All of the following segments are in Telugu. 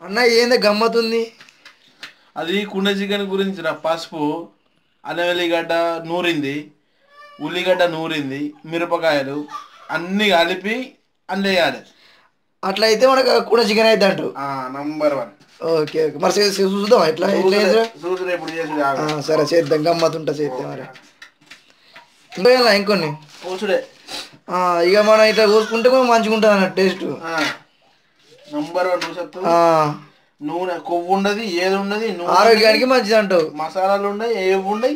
అన్న ఏంది గమ్మతుంది? అది కుండ చికెన్ గురించి రా. పసుపు, అల్లం వెల్లిగడ్డ నూరింది, ఉల్లిగడ్డ నూరింది, మిరపకాయలు అన్నీ కలిపి అందేయాలి. అట్లయితే మనకు కూడా చికెన్ అయితే అంటు. నంబర్ 1. Okay okay. మరి చూద్దాం ఎట్లా చూసి ఎప్పుడు చేసి. సరే చేద్దాం, గమ్మతుంటా చేద్దాం. మరి ఇంకా ఇంకొన్ని కోసుడే. ఇక మనం ఇట్లా కోసుకుంటే కూడా మంచిగా ఉంటుంది అన్న టేస్ట్. నంబర్ 1 నూనె కొవ్వు ఉండదు, ఏది ఉండదు, ఆరోగ్యానికి మంచిది అంటావు. మసాలాలు ఉన్నాయి, ఏవి ఉన్నాయి.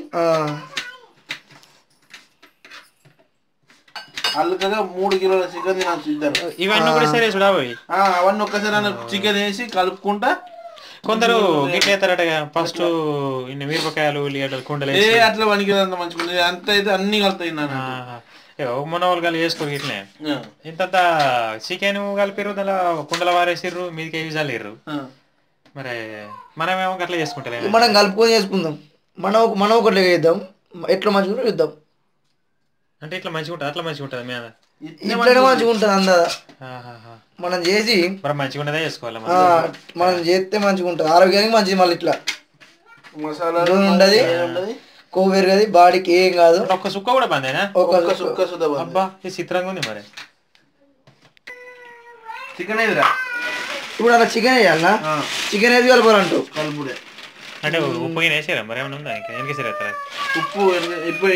అల్లుకగా 3 కిలోల చికెన్ తినచ్చు ఇద్దరు. ఇవన్నీ కూడా సరే చూడబోయి అవన్నీ ఒక్కసారి చికెన్ వేసి కలుపుకుంటా. కొందరు గిట్లేస్తారటగా ఫస్ట్ ఇన్ని మిరపకాయలు ఉల్లిగడ్డలు కుండలు అట్లా వణికిదంత మంచిగా అంత అయితే అన్ని కలుతాయి. మొన్న వాళ్ళు కలిసి వేసుకోరు ఇట్లే ఇంతంత చికెన్ కలిపిర్రు, దానిలో కుండల వారేసిర్రు, మీదకి ఏవి చల్లిర్రు. మరి మనమేమో అట్లా చేసుకుంటాం, మనం కలుపుకొని చేసుకుందాం. మనం ఒకటి వేద్దాం, ఎట్లా మంచిగా చూద్దాం. అంటే ఇట్లా మంచిగా ఉంటుంది, అట్లా మంచిగా ఉంటుంది. మీద ఇట్లనే మంచిగా ఉంటుంది అందదా. మనం చేసి మరి మంచిగా ఉన్నదే చేసుకోవాలి. మనం చేస్తే మంచిగా ఉంటుంది, ఆరోగ్యానికి మంచిది. మళ్ళీ ఇట్లా మసాలా ఉండదు, కొవ్వు పెరగది, బాడీకి ఏం కాదు. ఒక్క సుక్క కూడా బందేనా? ఒక్క సుక్క సుద్దా. అబ్బా ఇది చిత్రంగా ఉంది. మరి చికెన్ ఏదిరా? ఇప్పుడు అలా చికెన్ వేయాలనా? చికెన్ వేసి కలపాలంటూ కలుపుడే. అంటే ఉప్పు వేసారా? మరి ఏమైనా ఉందా? ఇంకా ఎందుకేసారా? ఉప్పు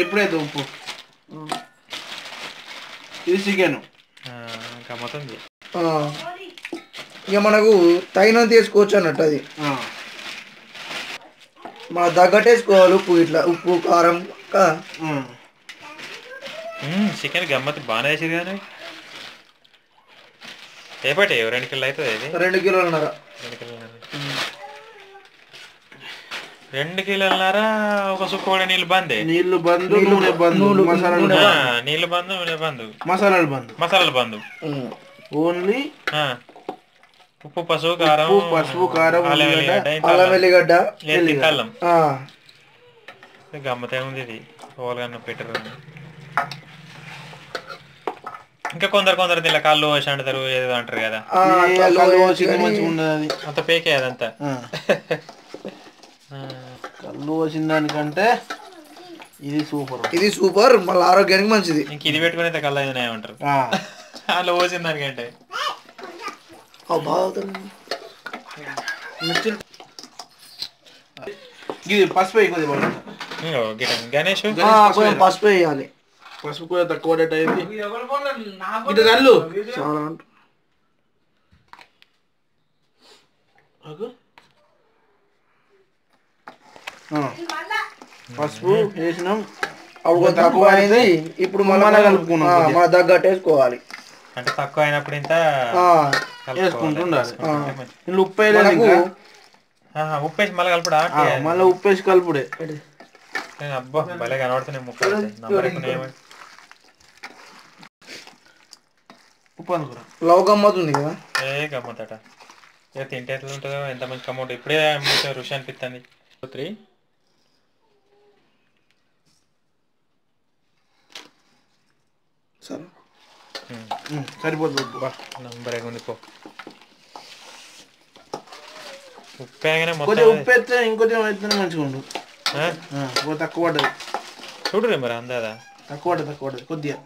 ఎప్పుడైతే ఉప్పు. ఇది చికెన్ గమ్మతుంది. ఇక మనకు తగినంత వేసుకోవచ్చు అన్నట్టు. అది మన తగ్గట్టు వేసుకోవాలి. ఉప్పు ఇట్లా ఉప్పు కారం. చికెన్ గమ్మతి బాగానే వేసేది. కానీ ఏపటి 2 కిలోలు అవుతుంది. ఇది 2 కిలోలున్నర. 2 కిలోలున్నర. ఒక సుక్క కూడా నీళ్ళు బందే. నీళ్లు బందు, నూనె బందు, నీళ్ళు బందు, నూనె బందు, మసాలాలు బందు. ఓన్లీ ఉప్పు, పసుపు, కారం, అల్లం వెల్లిగడ్డ, అల్లం. గమ్మతే ఉంది ఇది. ఓలుగన్న పెట్టరు. ఇంకా కొందరు దీనిలో కళ్ళు పోసి అంటారు, ఏదో అంటారు కదా. అంత పేకే అదంతా. కళ్ళు పోసిన దానికంటే ఇది సూపర్. మళ్ళీ ఆరోగ్యానికి మంచిది. ఇంక ఇది పెట్టుకుని అయితే కళ్ళు అయినా ఏమంటారు అలా పోసిన దానికంటే. ఇది పసుపు గణేష్ పసుపు వేయాలి. పసుపు కూడా తక్కువ అయింది. ఇటు కళ్ళు చాలా పసుపు వేసినాం. అప్పుడు తక్కువ అయింది. ఇప్పుడు మళ్ళీ కలుపుకున్నాం. మన తగ్గట్టు వేసుకోవాలి. అంటే తక్కువ అయినప్పుడు ఇంత వేసుకుంటుండాలి. ఉప్పు ఉప్పేసి మళ్ళీ కలుపుడా? మళ్ళీ ఉప్పేసి కలుపుడే. అబ్బా భలే కనబడుతున్నాయి ముక్కలు. ఉప్పు అనుకురా. లవ్ గమ్మతుంది కదా. గమ్మతట. ఇక తింటే ఎట్లా ఉంటుందో, ఎంత మంచి కమ్మౌంట్. ఇప్పుడే రుచి అనిపిస్తుంది. 3 సరిపోతుంది. నంబర్ ఉంది. పో ఉప్పేగానే ఉప్పు ఎత్తే ఇంకొంచెం ఎత్తే మంచిగా ఉండు. తక్కువ పడ్డది చూడరే మరి. అందాదా తక్కువ పడ్డది కొద్దిగా.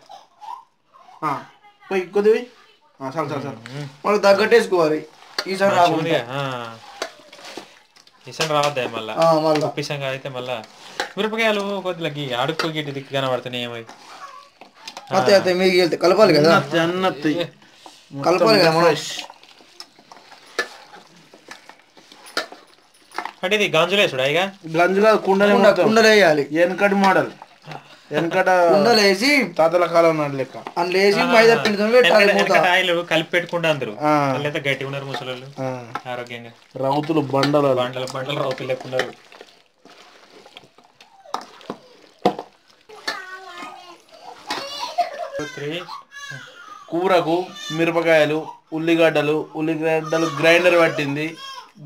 కొద్దివి మనకు తగ్గట్టు వేసుకోవాలి. ఈసారి ఇసం రావద్దా మళ్ళా? ఉప్పిసంగా అయితే మళ్ళా మిరపకాయలు కొద్దిగా అడుక్కు గిట్టి దిక్కు కనబడుతున్నాయి. ఏమై మీకు కలపాలి కదా. కలపాలి కదా. అంటే ఇది గంజులేసుడా? ఇక గంజుగా కుండలు వేయాలి. వెనకటి మోడల్. వెనకట కుండలు వేసి తాతల కాలం నాడు లెక్క అందులో వేసి మైదా పిండితో ఆయిల్ కలిపి పెట్టుకుంటా అందరు. లేదా గట్టి ఉన్నారు ముసలు ఆరోగ్యంగా. రౌతులు బండలు రౌతులు లెక్కున్నారు. కూరకు మిరపకాయలు, ఉల్లిగడ్డలు గ్రైండర్ పట్టింది,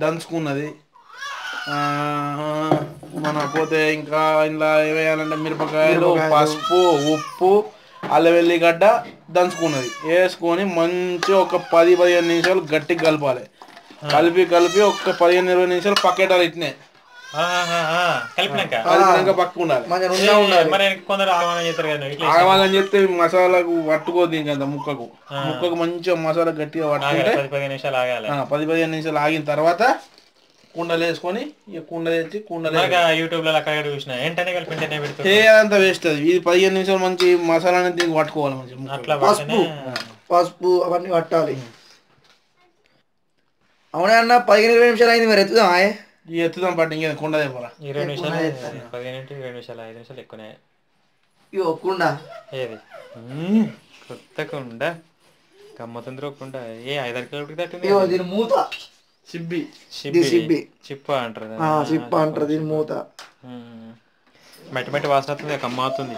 దంచుకున్నది. మన పోతే ఇంకా ఇలా ఏమేయాలంటే మిరపకాయలు, పసుపు, ఉప్పు, అల్లం వెల్లిగడ్డ దంచుకున్నది వేసుకొని మంచిగా ఒక 10-15 నిమిషాలు గట్టిగా కలపాలి. కలిపి కలిపి ఒక్క 15-20 నిమిషాలు పక్కేటాలి ఇట్నే కలిపినాక పక్క ఉండాలి. కొందరు ఆగమాగం చేస్తారు కదా, ఆగమాగం చేస్తే మసాలాకు పట్టుకోద్దు ఇంకంత ముక్కకు మంచిగా మసాలా గట్టిగా పట్టుకుంటే 10-15 నిమిషాలు ఆగాలి. 10-15 నిమిషాలు ఆగిన తర్వాత కుండలు వేసుకొని ఇక కుండ తెచ్చి కుండలు యూట్యూబ్ లో అక్కడ చూసిన ఏంటనే కలిపి పెడతారు. అదంతా వేస్ట్. అది ఇది 15 నిమిషాలు మంచి మసాలా అనేది దీనికి పట్టుకోవాలి. మంచిగా అట్లా పసుపు అవన్నీ పట్టాలి. అవునా అన్న 15-20 నిమిషాలు అయింది, మరి ఎత్తుదాం. ఎత్తుదాం పట్టి ఇంకా కుండ తెప్పరా 20 నిమిషాలు 15-20 నిమిషాలు 5 నిమిషాలు ఎక్కువనే. ఇగో కుండ ఏది కొత్త కుండ గమ్మతంద్ర కుండ 5-6 కిలోమీటర్ తట్టింది. దీని మూత సిబ్బి చిప్ప అంటారు. చిప్ప అంటారు దీని మూత. మట్టి మట్టి వాసన వస్తుంది, కమ్మ అవుతుంది.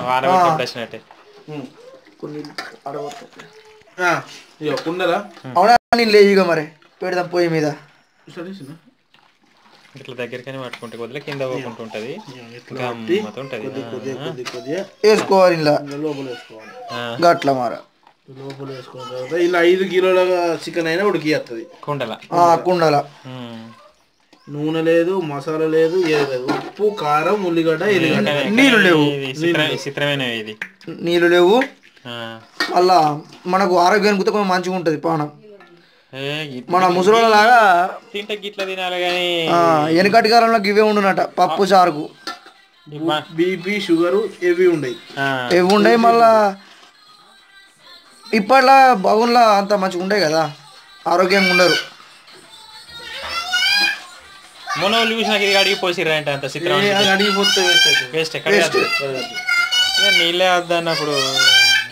వాన వచ్చినట్టే కొన్ని కుండలా. అవునా నేను లేదుగా మరి పెడదాం పొయ్యి మీద. ఇట్లా దగ్గరకనే పట్టుకుంటే కొద్దిగా కింద పోకుంటుంటది, వేసుకోవాలి ఇలా గట్ల మార లోపల వేసుకున్న తర్వాత ఇలా 5 కిలోల చికెన్ అయినా ఉడికిస్తుంది కుండల. నూనె లేదు, మసాలా లేదు, ఏది లేదు. ఉప్పు, కారం, ఉల్లిగడ్డ, ఎల్లిగడ్డ. నీళ్ళు లేవు. ఇది నీళ్ళు లేవు. మళ్ళా మనకు ఆరోగ్యానికి కొంచెం మంచిగా ఉంటది పానం. మన ముసలోళ్ళ లాగా తింటే గిట్ల తినాలి కానీ వెనకటి కాలంలో ఇవే ఉండునట. పప్పు చారుకు బీపీ షుగరు ఇవి ఉండయి. మళ్ళా ఇప్పట్లో బాగుండ్లా అంత మంచిగా ఉండే కదా, ఆరోగ్యంగా ఉండరు. మొన్నోళ్ళు చూసి నాకు ఇది అడిగిపోసిర్రా అంటే అంత అడిగిపోతే వేస్ట్ ఎక్కడ నీళ్ళే వద్దన్నప్పుడు.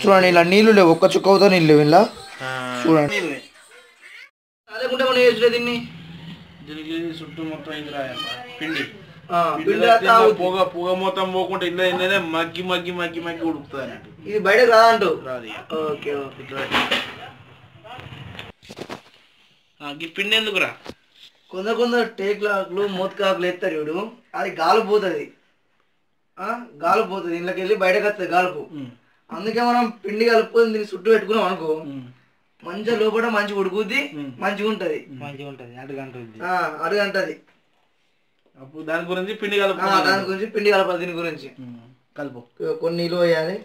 చూడండి ఇలా నీళ్ళు లేవు, ఒక్క చుక్క అవుతా నీళ్ళు లేవు ఇలా. చూడండి చుట్టూ మొత్తం పిండి పొగ పొగ మొత్తం పోకుండా ఇల్లు మగ్గి మగ్గి మగ్గి మగ్గి ఉడుకుతుంది అన్నట్టు. ఇది బయటకు రాదంటూ పిండి ఎందుకురా? కొందరు టేక్లాకులు మూతకాకులు ఎత్తారు చూడు, అది గాలిపోతుంది. గాలిపోతుంది ఇంట్లోకి వెళ్ళి బయటకు వస్తుంది గాలుపు. అందుకే మనం పిండి కలుపుకొని దీన్ని చుట్టూ పెట్టుకున్నాం అనుకో, మంచిగా లోపల మంచిగా ఉడుకుద్ది, మంచిగా ఉంటది. అడుగంటది. అప్పుడు దాని గురించి పిండి కలపాలి. దీని గురించి కలుపు. కొన్ని నీళ్ళు పోయాలి,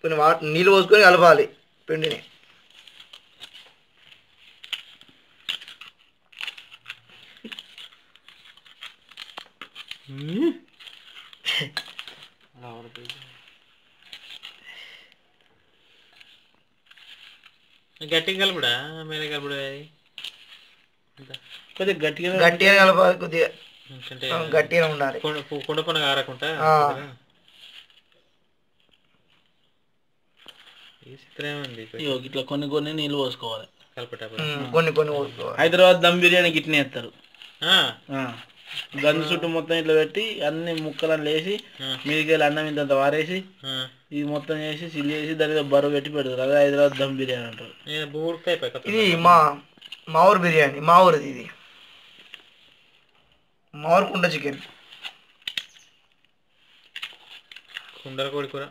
కొన్ని నీళ్ళు పోసుకొని కలపాలి పిండిని. గట్టిగా కలుపుడా మేరే కలుపుడా? కొద్దిగా గట్టిగా కలపాలి, కొద్దిగా గట్టిగా ఉండాలి. కుండ పన ఆరకుండా ఇట్లా కొన్ని కొన్ని నీళ్ళు పోసుకోవాలి. కొన్ని కొన్ని పోసుకోవాలి. హైదరాబాద్ దమ్ బిర్యానీ గిట్నే వేస్తారు. గంజు చుట్టూ మొత్తం ఇట్లా పెట్టి అన్ని ముక్కలను లేసి మీదికెళ్ళి అన్నం ఇంత వారేసి ఇది మొత్తం చేసి చిల్లి చేసి దాని మీద బరువు పెట్టి పెడతారు. అదే హైదరాబాద్ దమ్ బిర్యానీ అంటారు. ఇది మా ఊరు బిర్యానీ, మా ఊరిది. ఇది మా ఊరు కుండ చికెన్, కుండల కోడి కూర.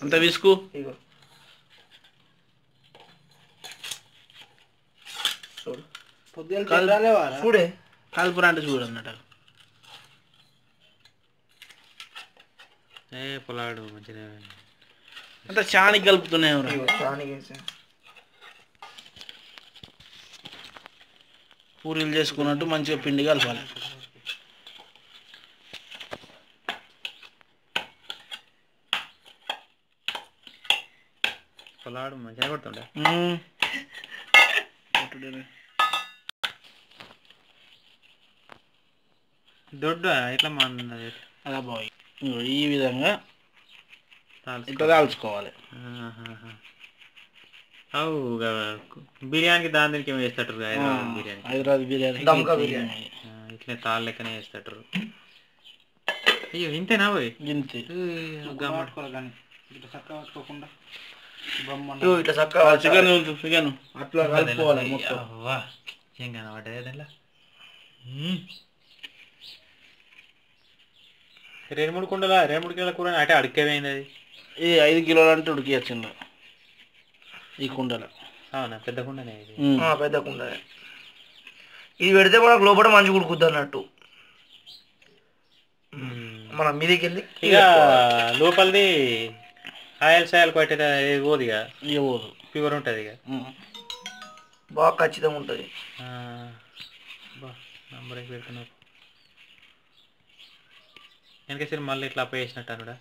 అంత విసుకు ఇగో చూడే కలుపురా అంటే చూడు అన్నట్టు. పొలాడు మంచిగా అంత చానికి కలుపుతున్నాయి. పూరీలు చేసుకున్నట్టు మంచిగా పిండి కలపాలి. పొలాడు మంచిగా కొడుతుండే. దొడ్డ ఇట్లా అలా బాయ్ ఈ విధంగా ఇట్లా కాల్చుకోవాలి. బిర్యానీకి దాని దీనికి ఏమి వేస్తారు? హైదరాబాద్ బిర్యానీ ఇట్లా తాళ్ళ లెక్కనే వేస్తారు. అయ్యో ఇంతేనా పోయి? ఇంతే. చికెన్ అట్లా కలుపుకోవాలి. ఏం కనబడ్డది దానిలో? 2-3 కిలోల కూర అంటే అడికేమైంది అది? ఇది 5 కిలోలు అంటే ఉడికియచ్చింది ఈ కుండలో. అవునా, పెద్ద కుండనే ఇది. పెద్ద కుండ. ఇది పెడితే మనకు లోపల మంచిగా ఉడుకుద్ది అన్నట్టు. మనం మీదికి వెళ్ళి ఇక లోపలిది ఆయిల్ కొట్టేది పోదు, ఇక పోదు, ప్యూర్ ఉంటుంది ఇక, బాగా ఖచ్చితంగా ఉంటుంది. నంబర్ పెడుతున్నావు వెనకేసరి మళ్ళీ ఇట్లా అప్ప చేసినట్టు అనుడా,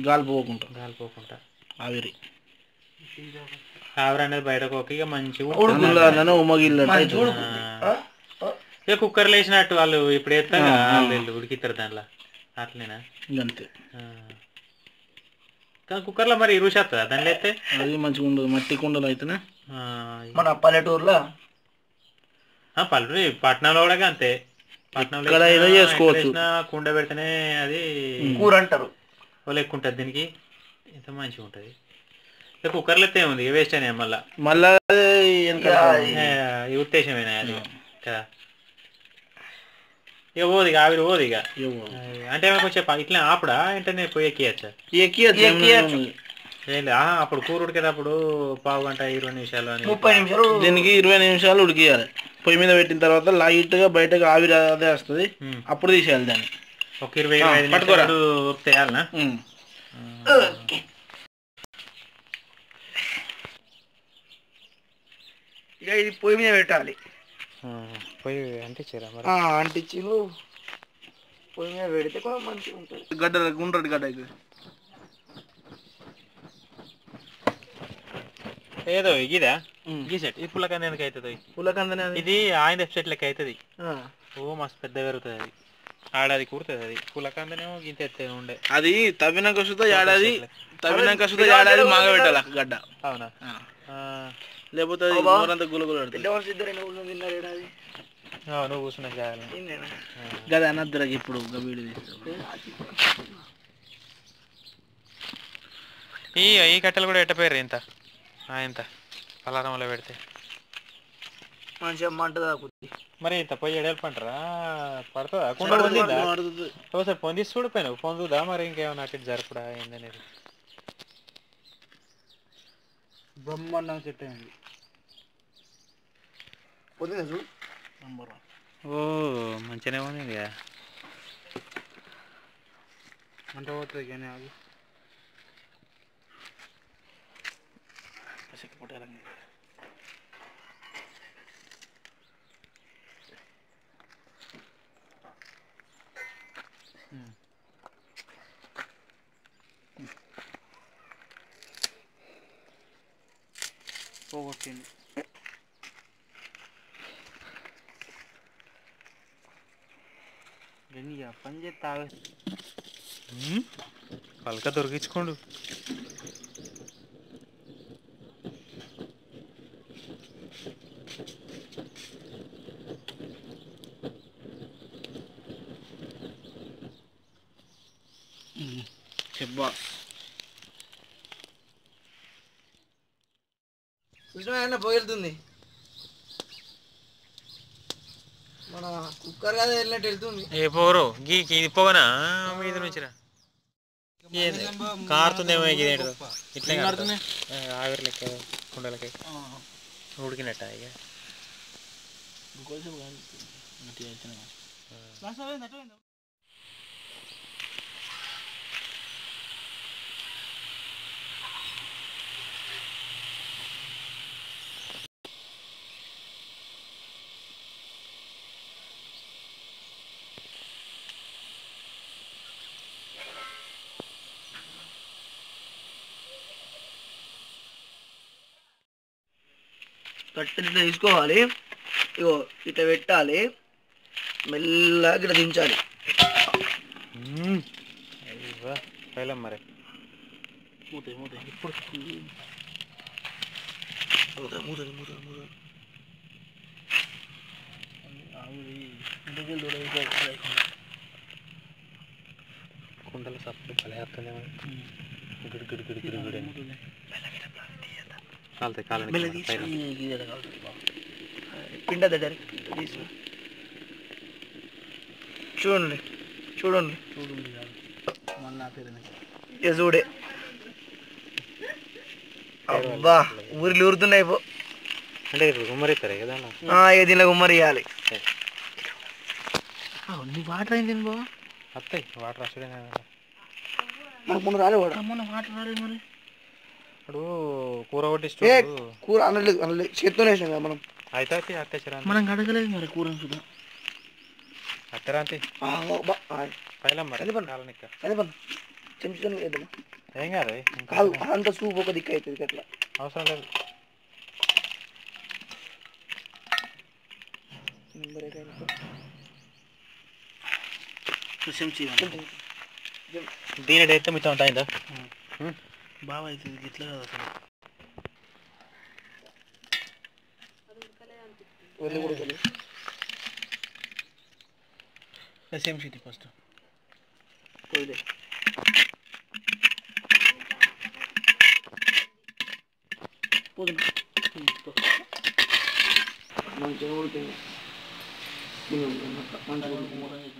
గాలిపోకుండా ఆవిరి అనేది బయటకు ఒక ఇక మంచిగా ఇక కుక్కర్లో వేసినట్టు వాళ్ళు ఇప్పుడు వేస్తారు వాళ్ళు ఉడికిస్తారు దాంట్లో అట్లేనా అంతే. కానీ కుక్కర్లో మరి రుచేస్తుందా దానిలో అయితే? అది మంచిగా ఉండదు, మట్టి కుండలు అయితేనే. మన పల్లెటూరులో పల్లెటూరు పట్టణంలో కూడా అంతే, పట్టణంలో చేసుకోవచ్చు, కుండ పెడితేనే అది కూర అంటారు, వాళ్ళు ఎక్కువ ఉంటుంది దీనికి, ఎంత మంచిగా ఉంటుంది. ఇక కుక్కర్లో అయితే ఏముంది, వేస్ట్ అయినా మళ్ళీ ఈ ఉద్దేశమేనా అది కదా. ఇక పోదు, ఇక ఆవిరి పోదు, ఇక అంటే కొంచెం ఇట్లా ఆపడా వెంటనే పోయి ఎక్కియచ్చా? అప్పుడు కూర ఉడికేటప్పుడు పావు గంట 20 నిమిషాలు అని, 30 నిమిషాలు, దీనికి 20 నిమిషాలు ఉడికియాలి. పొయ్యి మీద పెట్టిన తర్వాత లైట్గా బయటకు ఆవిరి అదే వస్తుంది, అప్పుడు తీసేయాలి దాన్ని. ఒక 20-25 నిమిషాలు ఉడికేయాలనా? ఇక ఇది పొయ్యి మీద పెట్టాలి. పొయ్యి అంటించారా? అంటించి పొయ్యి మీద పెడితే కొంచెం మంచిగా ఉంటుంది. గుండ్రటి గడ్డ ఏదో ఇదా గీసెట్ ఈ పుల్లకంద ఎందుకు అవుతుంది? పుల్లకందనే ఇది ఆయన వెబ్సైట్ లెక్క అవుతుంది. ఓ మస్తు పెద్ద పెరుగుతుంది అది, ఆడాది కుడుతుంది అది. పుల్లకందనేమో గింత ఎత్తే ఉండే, అది తవ్వినాక ఏడాది మాగ పెట్టాలి గడ్డ. అవునా? లేకపోతే గులగుల నువ్వు కూర్చున్నా గది అనద్దురా ఇప్పుడు. ఈ కట్టెలు కూడా ఎట్టపోయారు ఇంత ఇంత పలారంలో పెడితే మంచిగా మంట తాకుద్ది. మరి ఇంత పొయ్యి ఎడల్పంటారా? పడుతుందా? కుండ పొందిందా? ఒకసారి పొందిసి చూడిపోయినావు, పొందుదా మరి ఇంకేమన్నా అటు జరుపుడా ఏందనేది. బ్రహ్మాండం సెట్ అయింది. ఓ మంచిగానే ఉంది ఇక, మంట పోతుంది కానీ అది పోగొట్టింది. పని చేస్తా పలక దొరికించుకోండు. చెప్పా చూసినా పోగెళ్తుంది, మన కుక్కర్ కదా వెళ్ళినట్టు వెళ్తుంది. ఏ పోరు ఇది పోగనా మీద నుంచి కారుతుందేమో ఇట్లా ఆవిరి లెక్క కుండలకి ఉడికినట్ట ఇక. కట్టెలు ఇట్లా తీసుకోవాలి, ఇగో ఇట్లా పెట్టాలి, మెల్లగా ఇట్లా దించాలి. మరి ఇప్పుడు కుండల సప్పు పలేస్తున్నాయి, గిడి గిడి గిడి గిడి గిడి కాలుతాయి కాలండి. పిండ దగ్గర చూడండి చూడండి చూడండి కాదు మళ్ళీ నా పేరు ఇక చూడే అబ్బా ఊరిలో ఊరుతున్నాయి పో అంటే గుమ్మరిస్తారే కదా ఇక దీనిలో గుమ్మరి ఇవ్వాలి నీ వాటర్ అయింది బా వస్తాయి వాటర్ వస్తాడే మనకు మొన్న రాలే కూడా మొన్న వాటర్ రాలేదు మరి ఇప్పుడు కూర కొట్టి కూర అనలేదు చేత్తోనే వేసినాం కదా మనం అయితే అత్తే మనం కడగలేదు మరి కూర చూద్దాం అత్తరాంతి పైలం మరి చెంచుతో వేద్దామా ఏం కాదు కాదు అంత సూప్ ఒక దిక్కు అవుతుంది అట్లా అవసరం లేదు దీని అయితే మిగతా ఉంటాయిందా బాగా అవుతుంది ఇట్లా కదా అసలు సేమ్ షీట్ ఫస్ట్ మంచిగా ఉడికింది మంచిగా